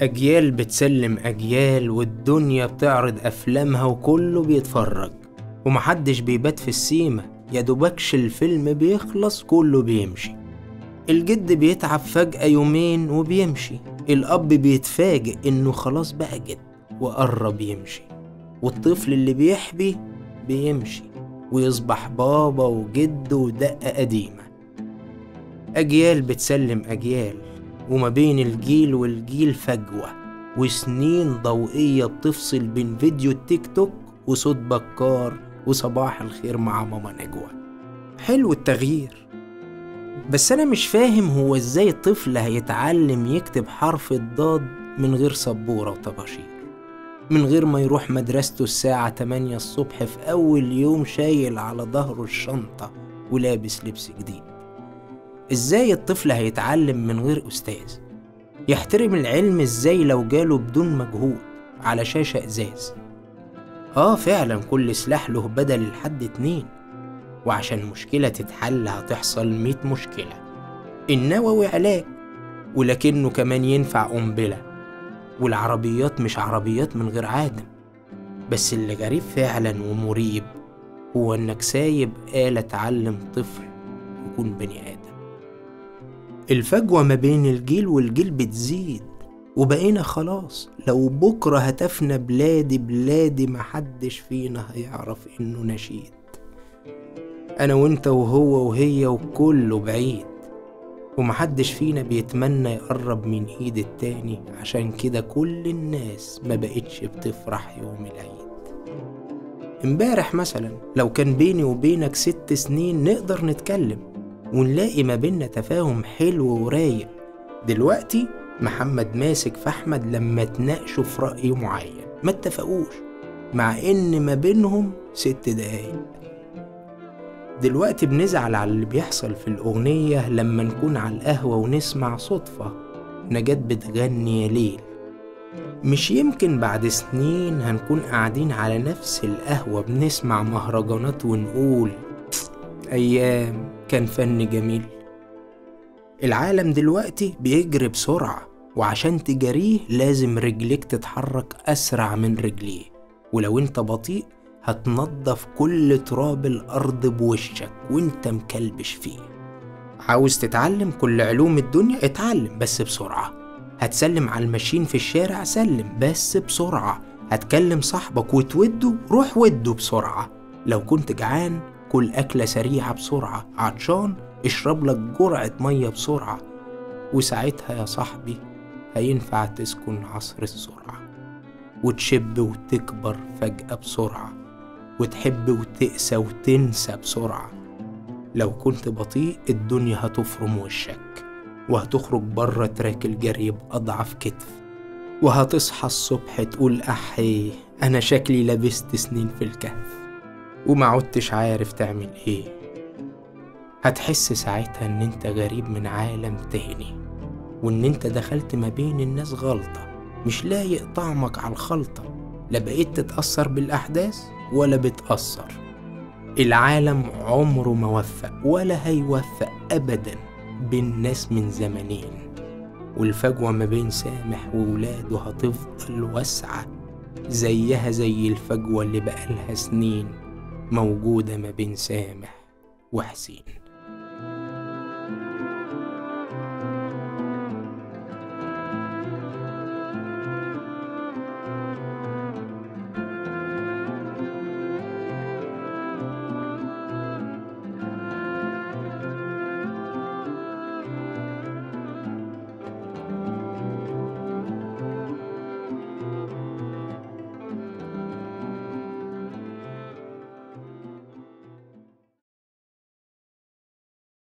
أجيال بتسلم أجيال، والدنيا بتعرض أفلامها وكله بيتفرج، ومحدش بيبات في السيما، يا دوبكش الفيلم بيخلص كله بيمشي. الجد بيتعب فجأة يومين وبيمشي، الأب بيتفاجئ إنه خلاص بقى جد وقرب يمشي، والطفل اللي بيحبي بيمشي ويصبح بابا وجد ودقة قديمة. أجيال بتسلم أجيال، وما بين الجيل والجيل فجوة، وسنين ضوئية بتفصل بين فيديو التيك توك وصوت بكار وصباح الخير مع ماما نجوى. حلو التغيير، بس أنا مش فاهم هو إزاي الطفل هيتعلم يكتب حرف الضاد من غير سبورة وطباشير، من غير ما يروح مدرسته الساعة 8 الصبح في أول يوم شايل على ظهره الشنطة ولابس لبس جديد. إزاي الطفل هيتعلم من غير أستاذ؟ يحترم العلم إزاي لو جاله بدون مجهود على شاشة إزاز؟ فعلا كل سلاح له بدل لحد 2، وعشان مشكلة تتحل هتحصل 100 مشكلة. النووي علاج، ولكنه كمان ينفع قنبلة، والعربيات مش عربيات من غير عادم. بس اللي غريب فعلا ومريب هو انك سايب آلة تعلم طفل يكون بني آدم. الفجوة ما بين الجيل والجيل بتزيد، وبقينا خلاص لو بكرة هتفنى بلادي بلادي محدش فينا هيعرف انه نشيد. انا وانت وهو وهي وكله بعيد، ومحدش فينا بيتمنى يقرب من ايد التاني، عشان كده كل الناس ما بقتش بتفرح يوم العيد. امبارح مثلا لو كان بيني وبينك 6 سنين نقدر نتكلم ونلاقي ما بيننا تفاهم حلو ورايق. دلوقتي محمد ماسك في احمد لما تناقشوا في رأي معين ما اتفقوش، مع ان ما بينهم 6 دقايق. دلوقتي بنزعل على اللي بيحصل في الأغنية لما نكون على القهوة ونسمع صدفة نجاة بتغني يا ليل. مش يمكن بعد سنين هنكون قاعدين على نفس القهوة بنسمع مهرجانات ونقول أيام كان فن جميل؟ العالم دلوقتي بيجري بسرعة، وعشان تجريه لازم رجليك تتحرك أسرع من رجليه، ولو انت بطيء هتنضف كل تراب الأرض بوشك وانت مكلبش فيه. عاوز تتعلم كل علوم الدنيا؟ اتعلم بس بسرعة. هتسلم على الماشين في الشارع؟ سلم بس بسرعة. هتكلم صاحبك وتوده؟ روح وده بسرعة. لو كنت جعان كل أكلة سريعة بسرعة. عطشان اشرب لك جرعة مية بسرعة. وساعتها يا صاحبي هينفع تسكن عصر السرعة، وتشب وتكبر فجأة بسرعة، وتحب وتقسى وتنسى بسرعة. لو كنت بطيء الدنيا هتفرم وشك، وهتخرج بره تراك الجري بأضعف كتف، وهتصحى الصبح تقول أحي أنا شكلي لبست سنين في الكهف وما عدتش عارف تعمل ايه. هتحس ساعتها ان انت غريب من عالم تاني، وان انت دخلت ما بين الناس غلطة، مش لايق طعمك على الخلطة، لا بقيت تتأثر بالأحداث ولا بتأثر. العالم عمره ما وفق ولا هيوفق أبدا بين ناس من زمنين، والفجوة ما بين سامح وولاده هتفضل واسعة زيها زي الفجوة اللي بقالها سنين موجودة ما بين سامح وحسين.